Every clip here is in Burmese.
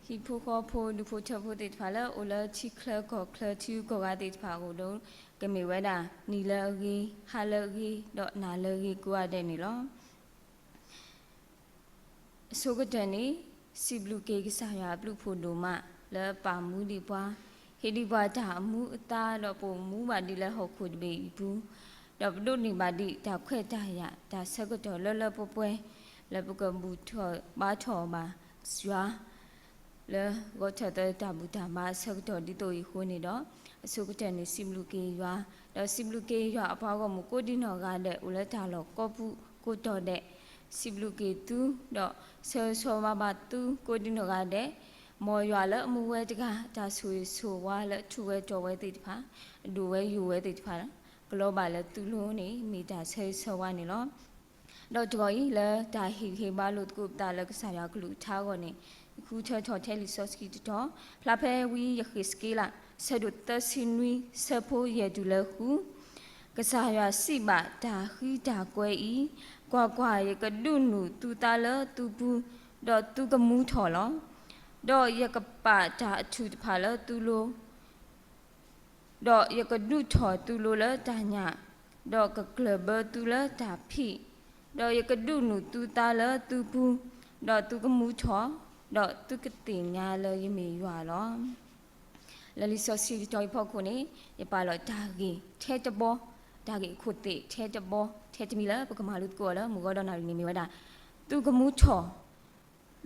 hipokopo lupochapo de pala ola chikla ko kla tu ko ga de pago do kemi weda nilagi halagi do nalagi kwa de ni lo sogatani siblu ke kisaya blu phodo ma la pa mu di bwa hidi bwa da mu ata do po mu ba di la hok khu de be bu do do ni ba di da khwe da ya da sagato lo lo po pwe la bu ko bu tho ba tho ba swa le go cha de da bu da ma sagato di to yi ho ni do sogatani siblu ke ywa do siblu ke ywa apa ko mu ko di no ga de u la da lo ko bu ko to de siblu ke tu do so ma ba tu ko di no ga de mo ywa la mu we ta da so wa la tu we to we ti pha du we yu we ti pha global la tu lo ni mi da so wa ni lo do to yi la da hi ba lo ku ta la sa ya glu tha go ni ku cha cho the li so ski to pla phe wi ya khi ski la sa du ta sin wi sa pho ye du la hu ka sa ya si ba da khi da kwe yi kwa ye ka du nu tu ta la tu bu do tu ka mu tho lo do ye ka pa da chu pha la tu lo do ye ka du tho tu lo la da nya do ka club tu la da phi do ye ka du nu tu ta la tu bu do tu ka mu tho do tu ka ti nya la ye mi ywa lo la li so si to pho ko ni ye pa lo da gi the to bo da gi khu ti the to bo the ti mi la pa ka ma lu ko la mu go do na ni mi wa da tu ka mu tho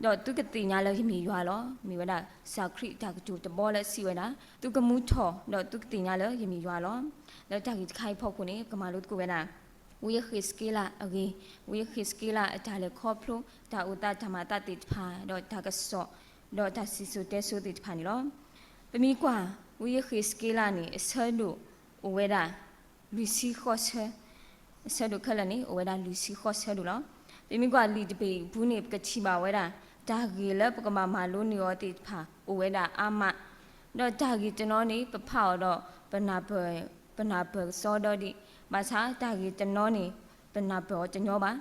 do tu ka ti nya la ye mi ywa lo mi wa da sa khri da ka tu to bo la si wa da tu ka mu tho do tu ka ti nya la ye mi ywa lo la da gi khai pho ko ni ka ma lu ko wa da we khiskila agi we khiskila atale khoplo ta uta thamata ti pha do ta ka so do ta si su te su ti pha ni lo pemi kwa we khiskila ni asadu uweda lusi khose asadu khala ni uweda lusi khose do lo pemi kwa li de be bu ni ka chi ba weda ta gi la pa ka ma lo ni yo ti pha uweda ama do ta gi tno ni pa pha do pana pe so do di ma sa ta gi tno ni pana pe o tno ba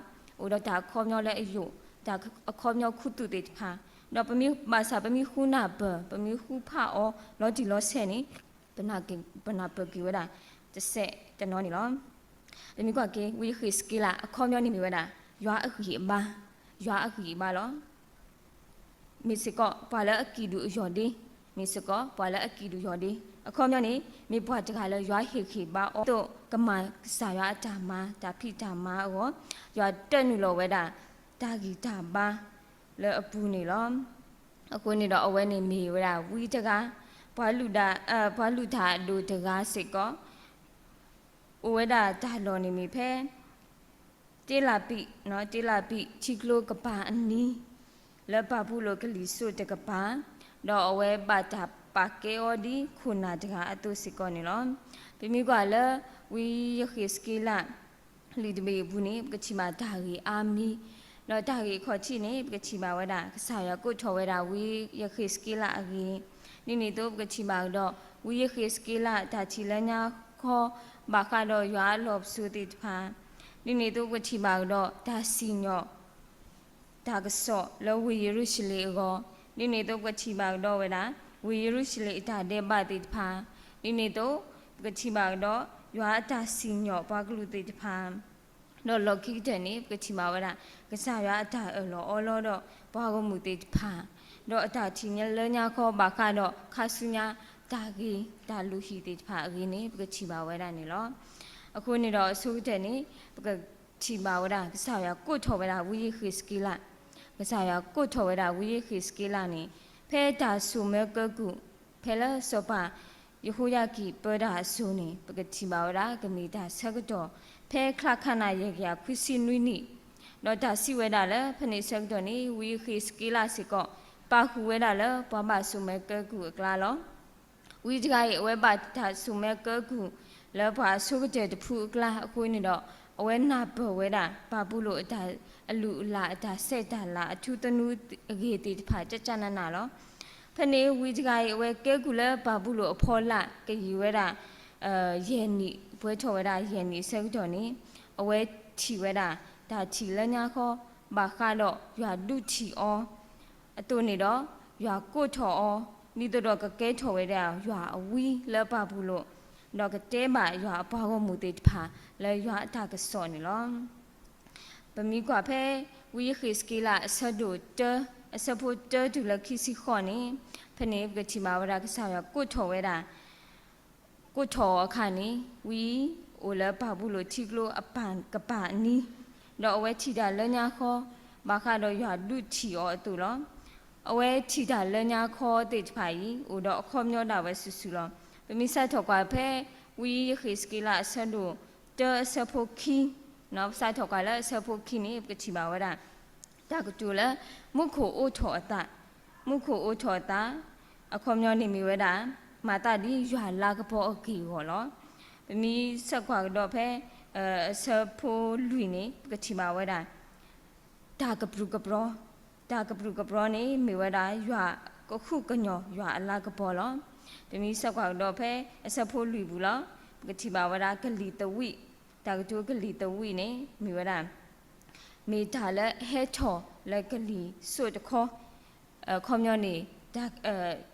u do ta kho nyo le ayu ta kho nyo khu tu ti pha do pemi ma sa pemi khu na pe pemi khu pha o lo di lo se ni pana pe gi weda te se tno ni lo pemi kwa ke wi khi skila kho nyo ni mi weda ywa a khi ba lo mi se ko pa la a ki du yo di mi se ko pa la a ki du yo di a kho nyo ni mi bwa ta ka la ywa khi ba o to ka ma sa ywa ta ma ta phi ta ma o ywa tet nu lo weda ta gi ta ba le a pu ni lo a ko ni do a we ni mi weda wi ta ka bwa lu ta do ta ka se ko o weda ta lo ni mi phe te la pi no te la pi chi klo ka pa ani le pa bu lo ka li so te ka pa do a we ba ta pa ke o di khuna ta ka a to se ko ni lo pi mi kwa le wi ye khiskila li de be bu ni ka chi ma da gi a mi no da gi kho chi ni ka chi ma wa da ka sa ya ko tho wa da wi ye khiskila a gi ni to ka chi ma do wi ye khiskila da chi la nya kho ba kha do ywa lo su ti pha ni to ka chi ma do da si nyo da ka so lo wi ye ru shi le go ni to ka chi ma do wa da wi ye ru shi le da de ba ti pha ni to ka chi ma do ywa da si nyo ba ka lu ti pha no lo ki de ni ka chi ma wa da ka sa ywa da o lo do ba ko mu ti pha do ata chi nya le nya kho ba kha do kha su nya da gi da lu hi ti pha gi ni ka chi ba wa da ni loအခုနေတော့ဆိုတဲ့နေချီပါဝဒကစားရကိုထောဝဒဝီခိစကီလာကစားရကိုထောဝဒဝီခိစကီလာနေဖဲတာဆုမဲကကုဖဲလာစောပါယဟူယာကီပဒါဆုနေပကချီပါဝဒကမီတာဆကတော့ဖဲခလခနာရေကခွစီနွိနီတော့တာစီဝဲတာလဲဖနေဆက်တော့နေဝီခိစကီလာစီကောပါခုဝဲတာလဲပမဆုမဲကကုကလာလောဝီကြိုင်ဝဲပါတာဆုမဲကကုလဲပါဆုကတဲ့တဖူကလာအခုနေတော့အဝဲနာဘဝဲတာဘာဘူးလို့အလူလာအတာဆက်တာလာအထူးတနူအကြီးတီတဖာကြကြနနာလောဖနေဝီကြိုင်ဝဲကဲကူလဲဘာဘူးလို့အဖော်လာကယူဝဲတာယေနီဘွဲထော်ဝဲတာယေနီဆက်တော်နေအဝဲချီဝဲတာဒါချီလဲညာခေါ်ဘာခါတော့ရွာဒုချီအောအတူနေတော့ ရွာကိုထော်အောမိတော့ကကဲထော်ဝဲတဲ့ရွာအဝီလဲပါဘူးလို့တော့ကတဲပါရွာအပွားကမူတေတဖာလဲရွာအတာကစောနေလောပမီကွာဖဲဝီခိစကီလာအဆဒိုတအစဖို့တဒူလခိစီခေါနေဖနေကချီမာဝရကဆောရကိုထော်ဝဲတာကိုထော်အခါနေဝီအိုလပါဘူးလို့ချီကလိုအပန်ကပနီတော့အဝဲချီတာလဲညာခေါ်ဘာခါတော့ရွာလူချီအောအတူလောအဝဲချီတာလဲညာခေါ်တေတဖိုင်အိုတော့အခေါ်မျောတာပဲဆူဆူလောပမီဆက်ထော်ကွာဖဲဝီခိစကီလာအဆဒိုတအစဖို့ခီနော်ဆက်ထော်ကွာလဲအစဖို့ခီနေကချီမာဝရတာကတူလဲမုခိုအိုထော်အတမုခိုအိုထော်တာအခေါ်မျောနေမီဝဲတာမာတာဒီရွာလာကပေါ်အကီဟောလောပမီဆက်ခွာတော့ဖဲဆဖိုလူနေကချီမာဝဲတာဒါကပရုကပရောဒါကပရုကပရောနေမီဝဲတာရွာကခုကညောရွာအလာကပေါ်လောပမီဆက်ခွာတော့ဖဲဆဖိုလူဘူးလောကချီမာဝဲတာဂလီတဝိဒါကတူဂလီတဝိနေမီဝဲတာမေတာလဲဟဲချောလက်ကလီစွတ်ခေါ်ခေါမျောနေဒါ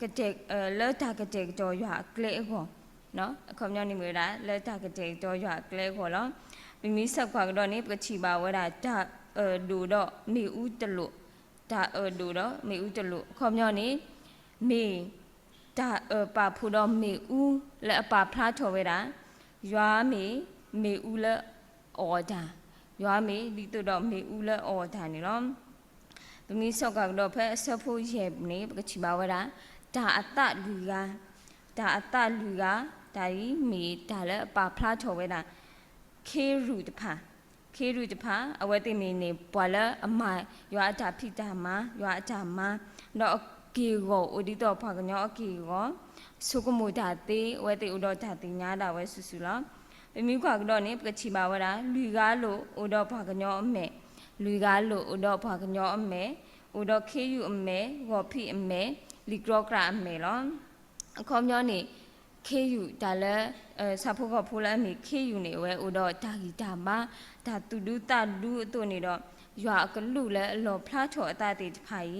ကတဲ့လဲတာကတဲ့တော့ရွာကလေးခေါ်နော်ခေါမျောနေမျိုးလားလဲတာကတဲ့တော့ရွာကလေးခေါ်လောမိမိဆက်ခွာတော့နေပချီပါဝဲတာဒါဒူတော့မေဦးတလို့ဒါဒူတော့မေဦးတလို့ခေါမျောနေမေဒါပါဖူတော့မေဦးလဲအပါဖလားထော်ဝဲတာရွာမေဦးလဲအော်တာရွာမေဒီတော့မေဦးလဲအော်တာနေလောပမီဆောက်ကတော့ဖဲအစဖို့ရဲ့နေပကချီပါဝရဒါအတလူကဒါဒီမီဒါလည်းအပါဖလားထော်ဝဲတာခေရူတဖာအဝဲတိမီနေပွာလအမိုင်ရွာအတာဖိတာမာရွာအတာမာတော့အကီကိုဥဒီတော့ဖာကညောအကီကိုစုကမူတာတေဝဲတိဥတော်တာတိညာတာဝဲဆူဆူလားပမီကွာကတော့နေပကချီပါဝရလူကားလို့ဥတော်ဖာကညောအမေလူကားလို့ဥတော်ဖာကညောအမေဥတော်ခေယူအမေဝေါ်ဖိအမေလီကရောကရာအမေလောအခေါ်မျောနေခေယူဒါလည်းစာဖို့ကဖိုးလည်းအမေခေယူနေဝဲဥတော်တာဂီတာမဒါတူဒူတာလူအတူနေတော့ရွာကလူလည်းအလော်ဖလားချော်အတတေတဖိုင်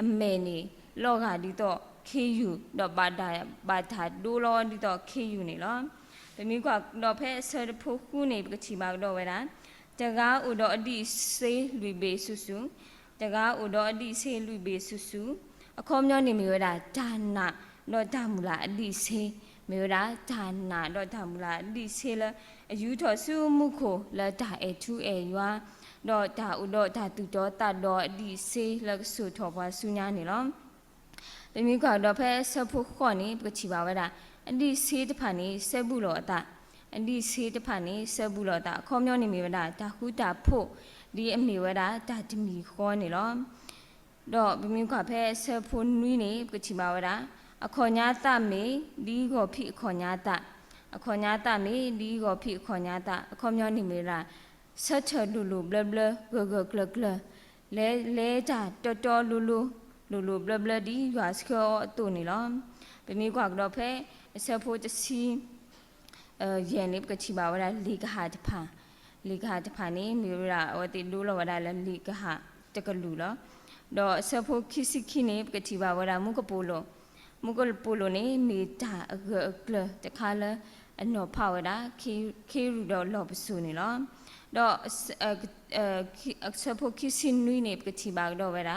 အမေနေလောကဒီတော့ခေယူတော့ဘာသာဒူလောဒီတော့ခေယူနေလောတမီကတော့ဖဲဆရဖို့ခုနေပကချီမာတော့ဝဲတာတကားဥတော်အတိစေးလူဘေဆူဆူတကားဥတော်အတိစေးလူဘေဆူဆူအခေါ်မျောနေမျိုးတာဒါနာတော့ဒါမူလာအတိစေးမျိုးတာဒါနာတော့ဒါမူလာအတိစေးလဲအယူတော်စုမှုကိုလဲဒါအဲထူအဲရွာတော့ဒါဥတော်ဒါတူတော်တတ်တော်အတိစေးလဲဆူထော်ပွားဆူညာနေလောတမီကတော့ဖဲဆဖို့ခေါ်နေပကချီပါဝဲတာအတိစေးတဖာနေဆက်ဘူးလို့အတာအဒီစေးတဖာနေဆက်ဘူးလို့တာအခေါ်မျောနေမိဝတာဒါခုတာဖို့ဒီအမိဝတာဒါတမီခေါ်နေလောတော့ဘမင်းကဖဲဆက်ဖို့နွီးနေပချီမာဝတာအခေါ်ညာတမေဒီကိုဖိအခေါ်ညာတမေဒီကိုဖိအခေါ်ညာတအခေါ်မျောနေမိလားဆက်ချလူလူဘလဘလဂဂကလကလလဲတာတော်တော်လူလူဘလဘလဒီရွာစခောအတူနေလောဘမင်းကတော့ဖဲဆက်ဖို့တစီရဲ့နေပကချီပါဝရလီကဟာတဖာနေမျိုးရာဝတိလူလဝရလလီကဟာတကလူလောတော့ဆဖို့ခိစီခိနေပကချီပါဝရမုကပိုလိုနေမီတာအကလတခါလအနော်ဖာဝရခေရူတော့လောပဆူနေလောတော့ဆဖို့ခိစီနွိနေပကချီပါတော့ဝရ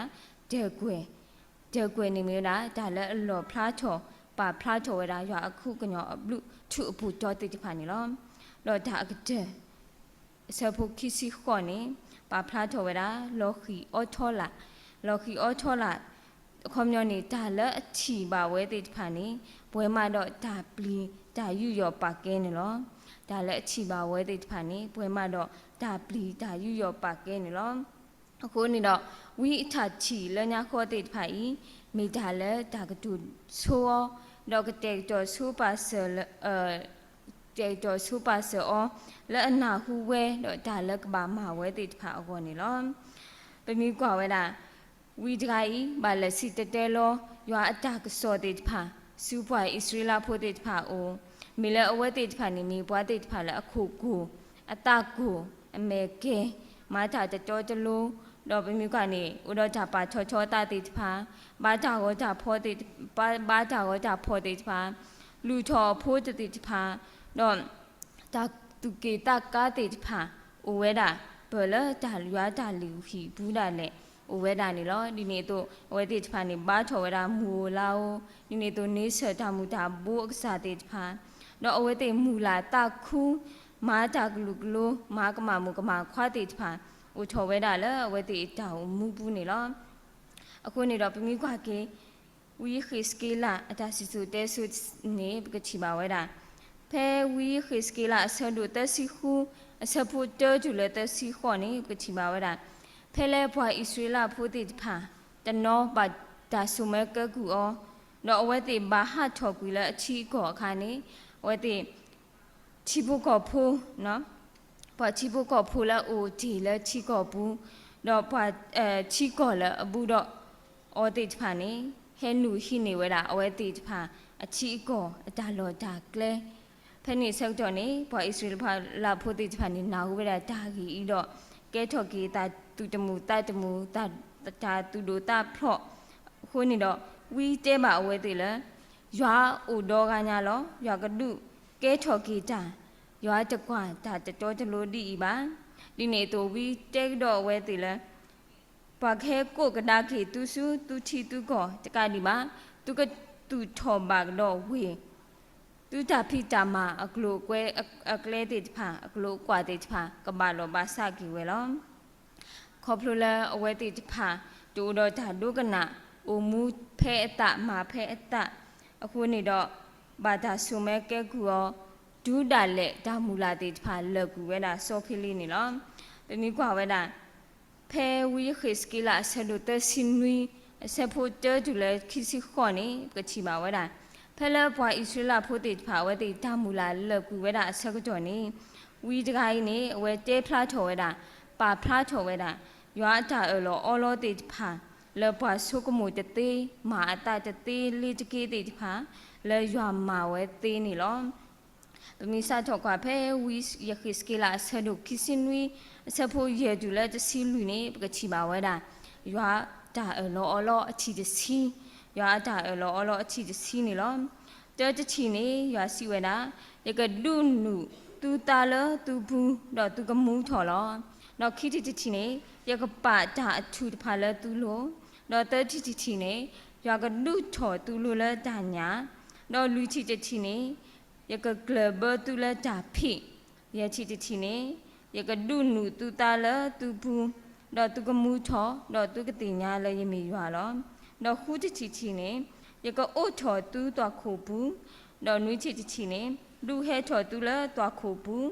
ဒေကွယ်နေမျိုးလားဒါလည်းအလောဖလားချောပါဖလားချောဝရရွာအခုကညောအဘလူသူအပူတော်တိတဖာနေလောတော့ဒါအကတဲ့ဆဖို့ခိစီခေါ်နေပါဖလားချောဝရလော်ခီအောထောလာခေါမျောနေဒါလည်းအချီပါဝဲတိတဖာနေဘွဲမတော့ဒါပလီဒါယူရောပါကဲနေလောဒါလည်းအချီပါဝဲတိတဖာနေဘွဲမတော့ဒါပလီဒါယူရောပါကဲနေလောအခုနေတော့ဝီအထချီလညာခေါ်တိတဖာဤမိဒါလည်းဒါကတူဆိုတော့ကတဲ့တော့စူပါဆယ်တဲ့တော့စူပါဆယ်အောလဲအနာဟူဝဲတော့ဒါလက်ကဘာမှာဝဲတိတဖာအကောနေလောပမီကွာဝဲတာဝီဒဂိုင်ဘာလစီတဲလောရွာအတကစောတိတဖာစူပွားဣစရေလဖို့တိတဖာအိုမီလဲအဝဲတိတဖာနေမီပွားတိတဖာလဲအခုကူအတကူအမေကေမာတာတော်တလူ တော့ပြမျိုးကနေဥတော့ကြပါချောချောတာတိဖာဘာကြရောကြဖောတိဘာကြရောကြဖောတိဖာလူချောဖိုးတိဖာတော့တာသူကေတာကာတိဖာအိုဝဲတာဘလတာလွာတာလူဟီဘူးတာနဲ့အိုဝဲတာနေလောဒီနေ့တော့ဝဲတိဖာနေဘာချောဝဲတာမူလာဒီနေ့တော့နေဆက်တာမူတာဘူအက္ခတိဖာတော့အဝဲတိမူလာတာခုမာတာကလူကလိုမာကမာမူကမာခွာတိဖာဦးချောဝဲတာလဲဝဲတိတောင်မူပူးနေလောအခုနေတော့ပြမိခွာကေဝီခိစကေလာအတာစီစုတဲဆုနေပကချီပါဝဲတာဖဲဝီခိစကေလာအဆဒုတစီခုအဆဖို့တဲကျူလဲတစီခေါနေပကချီပါဝဲတာဖဲလဲဘွာဣစရေလဖိုတိဖာတနောပါဒါဆုမဲကကူအောတော့အဝဲတိဘာဟာချောကွေလဲအချီကောအခါနေဝဲတိချီဘုကောဖိုးနော်ပွာချီဘုကောဖိုးလဲအိုဒီလဲချီကောဘူးတော့ပွာချီကောလဲအဘူးတော့အော်တိဖာနေဟဲနူဟိနေဝဲတာအဝဲတိဖာအချီကောအတာလောတာကလဲဖဲနေဆောက်တော့နေပွာဣစရေလဖာလာဖိုတိဖာနေနာဝဲတာတာကြီးဤတော့ကဲထော်ကေတာတူတမူတာတမူတာတာတူဒိုတာဖော့ခိုးနေတော့ဝီတဲပါအဝဲတိလဲရွာအိုတော့ကညာလောရွာကဒုကဲထော်ကေတာရွာတကွာတာတတော်တလို့ဒီပါဒီနေတော့ဝီတဲတော့ဝဲတိလဲပါခဲကိုကဒါခေသူစုသူချီသူကောတကဒီမှာသူကသူထော်ပါတော့ဝေသူတာဖိတာမှာအကလိုကွဲအကလဲတိဖာအကလိုကွာတိဖာကဘာလောဘာစကီဝဲလောခေါပလိုလာအဝဲတိဖာတူတော့တာဒုကနာအိုမူဖဲအတမာဖဲအတအခုနေတော့ဘာသာဆုမဲကဲကူရောဒူးတာလက်ဒါမူလာတိဖာလက်ကူဝဲတာစောဖိလီနေလောဒီနေ့ကွာဝဲတာဖဲဝီခိစကီလာဆဒုတစင်နွီဆဖို့တဲတူလဲခီစီခေါနေကချီပါဝဲတာဖဲလဲဘွာဣစရေလဖို့တိဖာဝဲတိဒါမူလာလက်ကူဝဲတာအဆက်ကြောနေဝီတကိုင်းနေဝဲတဲဖလားထော်ဝဲတာပါဖလားထော်ဝဲတာရွာတာအော်လောတိဖာလဲဘွာဆုကမှုတသေးမာအတတသေးလေးတကေတိဖာလဲရွာမာဝဲသေးနေလောပမီစာထော်ကွာဖဲဝီယခိစကီလာဆဒုခီစင်ဝီဆဖို့ရဲတူလဲတစီလူနေပကချီပါဝဲတာရွာတာလောအချီတစီရွာတာလောအချီတစီနေလောတဲတချီနေရွာစီဝဲတာရကဒုနုသူတာလသူဘူးတော့သူကမူးထော်လောတော့ခီတီတချီနေရကပါတာအထူတဖာလဲသူလို့တော့တဲတီချီနေရွာကဒုထော်သူလို့လဲတာညာတော့လူချီတချီနေရကကလဘတူလာတာဖိရချီတချီနေရကဒုနုတူတာလာတူဘူးတော့သူကမူထောတော့သူကတင်ညာလဲရမီရွာလောတော့ခူးတချီချီနေရကအိုထောတူတော့ခိုဘူးတော့နွေးချီတချီနေလူဟဲထောတူလာတော့ခိုဘူး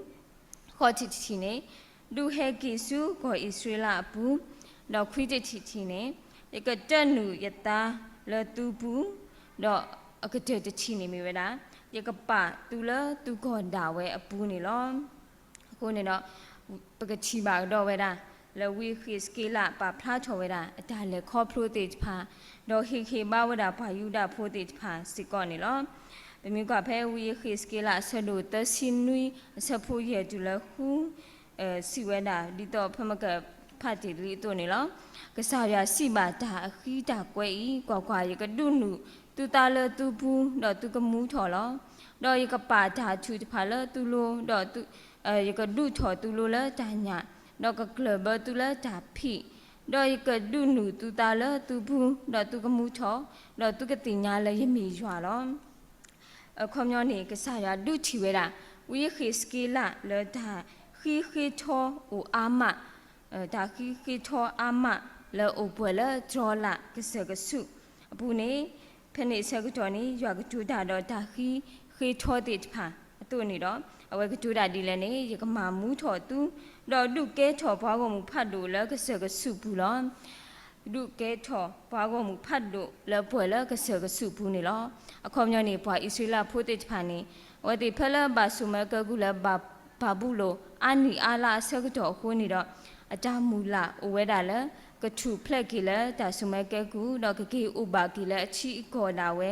ခေါ်ချီချီနေလူဟဲကိစုကိုဣစရေလဘူးတော့ခွီးတချီချီနေရကတက်နုယတာလဲတူဘူးတော့အကတဲ့တချီနေမိဝဲတာရကပါတူလာတူကောဒါဝဲအပူနေလောအခုနေတော့ပကချီပါတော့ဝဲတာလဝီခိစကီလာပါဖလားချောဝဲတာအတာလေခေါပလိုတေဖာတော့ဟီခေပါဝဲတာဘာယူတာဖိုတေဖာစစ်ကောနေလောဘမီကဖဲဝီခိစကီလာဆဒိုတစင်နွီဆဖိုရဲတူလဟူစီဝဲတာဒီတော့ဖမကဖတ်တီလီတို့နေလောကစားရစီပါတာအခီးတာကွဲဤကွာရကဒုနုတူတာလတူဘူးတော့သူကမူးထော်လောတော့ရကပါတာချူတဖာလတူလို့တော့သူရကဒုထော်တူလို့လဲတာညာတော့ကကလဘတူလဲတာဖိတော့ရကဒုနုတူတာလတူဘူးတော့သူကမူးထော်တော့သူကတင်ညာလဲရမီရွာလောခေါမျောနေကစားရဒုချီဝဲတာဝီခိစကီလာလဲတာခိထောအိုအာမဒါခိထောအာမလဲအိုပွဲလဲဂျောလာကစကဆုအပူနေဖနေဆက်ကတော့နေရွာကထူတာတော့ဒါခေထောတိဖာအတူနေတော့အဝဲကထူတာဒီလည်းနေရကမာမူးထော်သူတော့ဒုကဲထော်ဘွားကမှုဖတ်လို့လဲကစကဆုဘူးလောဒုကဲထော်ဘွားကမှုဖတ်လို့လဲပွဲလဲကစကဆုဘူးနေလောအခေါမျောနေဘွားဣစရေလဖိုတိဖာနေဝဲတိဖလဲဘာဆုမကကူလဲဘာဘူးလို့အာနီအာလာဆက်ကတော့ခိုးနေတော့အတာမူလာဝဲတာလဲကထူဖလက်ကီလာတာဆုမဲကဲကူတော့ကကေဥပါကီလာအချီကောတာဝဲ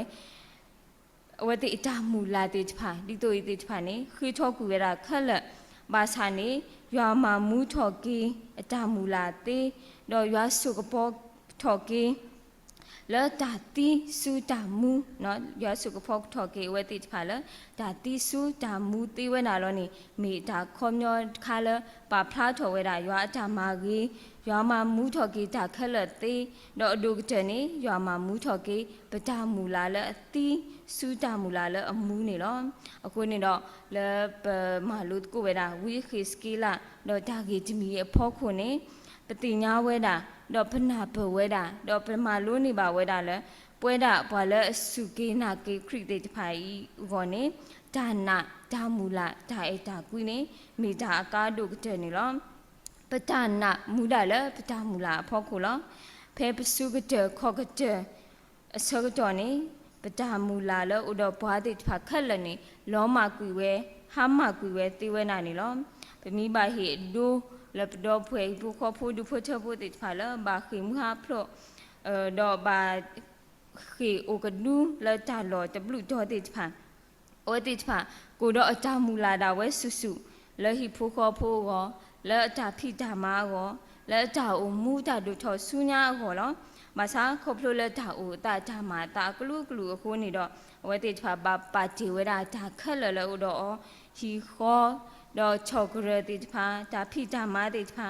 ဝဲတိအတာမူလာတိဖာဒီတိုဤတိဖာနေခိထောကူရတာခက်လက်ဘာသာနေရွာမှာမူထော်ကီအတာမူလာတေ တော့ရွာစုကပေါ်ထော်ကေလဲတာတီစူတာမူနော်ရွာစုကပေါ်ထော်ကေဝဲတိဖာလဲတာတီစူတာမူတီဝဲနာလောနေမိတာခေါမျောခါလဲပါဖလားထော်ဝဲတာရွာအတာမာကြီးရွာမှာမူထော်ကေတာခက်လက်သေးတော့အဒုကတဲ့နေရွာမှာမူထော်ကေပတာမူလာလဲအတီစူတာမူလာလဲအမူနေလောအခုနေတော့လဲမာလူကိုဝဲတာဝီခီစကီလာတော့တာကြီးတမီအဖို့ခုနေပတိညာဝဲတာတော့ဖနာဘဝဲတာတော့ပမာလို့နေပါဝဲတာလဲပွဲတာဘာလဲစုကေနာကေခရစ်တေတဖိုင်ခေါ်နေဒါနာဒါမူလာဒါအေတာကွီနေမိတာအကားတို့တဲ့နေလောပဒနာမူလာလဲပဒမူလာဖောက်ခုလောဖဲပစုကတဲ့ခေါကတဲ့အစောကတော့နေပဒမူလာလဲဥတော့ဘွားတေတဖခက်လနေလောမကွီဝဲဟာမကွီဝဲတေဝဲနာနေလောပမိပါဟေဒိုလပတော့ဖွေဘူးခေါ်ဖို့ဒူဖို့ချဖို့တေတဖလာဘာခိမဟာဖလို့တော့ဘာခေအိုကဒူလတာလောတဘလူတော့တေတဖအိုတေတဖကိုတော့အတမူလာတာဝဲဆုစုလဟိဖို့ခေါ်ဖို့ရောလဲအတာဖိတာမာရောလဲအတာအိုမူတာတို့ထော်ဆူညာရောလောမဆာခေါ်ဖလို့လဲတာအိုတာတာမာတာကလူကလူအခုနေတော့ဝဲတေတဖဘာပါတီဝဲတာတာခက်လလဲတော့ဟီခေါ်တော့ချောကရတိတဖာဒါဖိတာမာတိတဖာ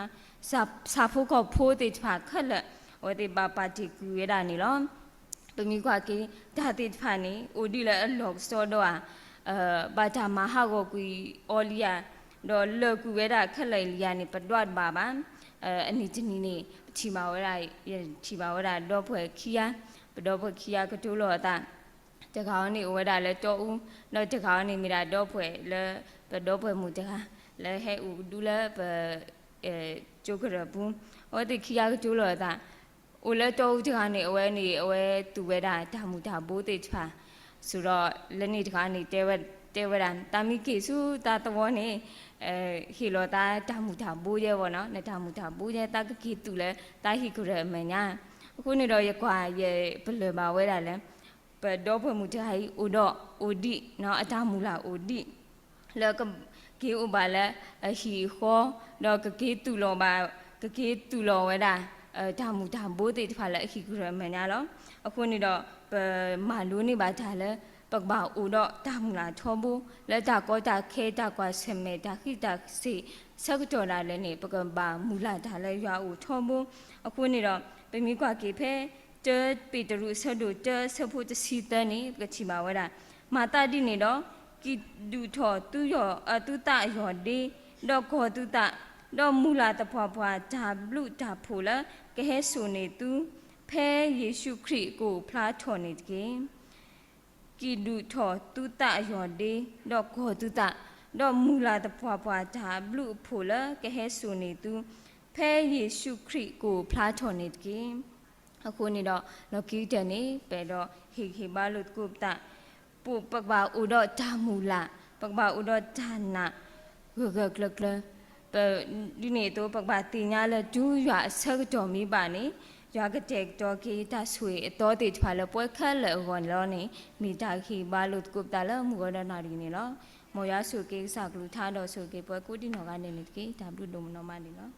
စာဖို့ကဖိုးတိတဖာခက်လက်ဝတိပါပါတိကူရတာနေလောပမီကွာကေဒါတိတဖာနေအိုဒီလဲအလော့စောတော့ဘာတာမဟာကိုကွီအော်လီယာတော့လော်ကူရတာခက်လိုက်လီယာနေပဒွတ်ပါပါအနိတနီနေချီပါဝရချီပါဝရတော့ဖွဲ့ခီယာပတော့ဖွဲ့ခီယာကတိုးလောတာတကောင်းနေဝဲတာလဲတော့ဦးတော့တကောင်းနေမိတာတော့ဖွဲ့လဲပတော့ဖွဲ့မှုတကားလဲဟဲ့ဦးဒူလဲပကျုပ်ကရဘူးဟောတိခီယာကတိုးလောတာအိုလဲတော့ဦးတကားနေအဝဲသူဝဲတာဒါမူတာဘိုးတိချာဆိုတော့လက်နေတကားနေတဲဝဲတာတာမီကေစုတာတော်နေဟီလောတာဒါမူတာဘိုးရဲပေါ့နော်နဲ့ဒါမူတာဘိုးရဲတာကကေတူလဲတာဟီကရမညာအခုနေတော့ရကွာရဘလပါဝဲတာလဲပတော့ဖွဲ့မှုတဟိအိုတော့အိုဒီနော်အတမူလာအိုဒီလောကကေဥပါလဲဟီခေါ်တော့ကကေတူလောပါကကေတူလောဝဲတာဒါမူတာဘိုးတေတဖာလဲအခီကူရမညာလောအခုနေတော့မာလူနေပါတာလဲပကဘာအိုတော့ဒါမူလာချောဘူးလက်တာကောတာခဲတာကွာဆမေတာခိတာစီစကတော်လာလဲနေပကဘာမူလာဒါလဲရွာအိုချောဘူးအခုနေတော့ပမီကွာကေဖဲတဲပေတရုဆဒုတဲဆဖို့တစီတနေကချီမာဝဲတာမာတာဒီနေတော့ကိဒူထောသူရောသူတရောဒီတော့ခေါ်သူတတော့မူလာတဖွာဖွာဒါဘလူဒါဖိုလာကဟဲဆူနေသူဖဲယေရှုခရစ်ကိုဖလားထော်နေတကေကိဒူထောသူတရောဒီတော့ခေါ်သူတတော့မူလာတဖွာဖွာဒါဘလူဖိုလာကဟဲဆူနေသူဖဲယေရှုခရစ်ကိုဖလားထော်နေတကေအခုနေတော့လော်ကီတန်နေပဲတော့ဟေဘာလုတ်ကုပတာပူပကဘာဥတော့ဓာမူလာပကဘာဥတော့ဓာနာဂဂကလကလပဒီနေတော့ပကဘာတင်ညာလဲဒူးရွာအဆက်တော်မိပါနေရွာကတဲ့တော်ကေတဆွေအတော်တေဖာလဲပွဲခက်လဲဟောလောနေမိတာဟေဘာလုတ်ကုပတာလဲမူရဒနာရီနေလောမောရဆုကေစကလူထားတော်ဆုကေပွဲကုတိနော်ကနေနေကေဒါဘလူဒုံမနောမနေလော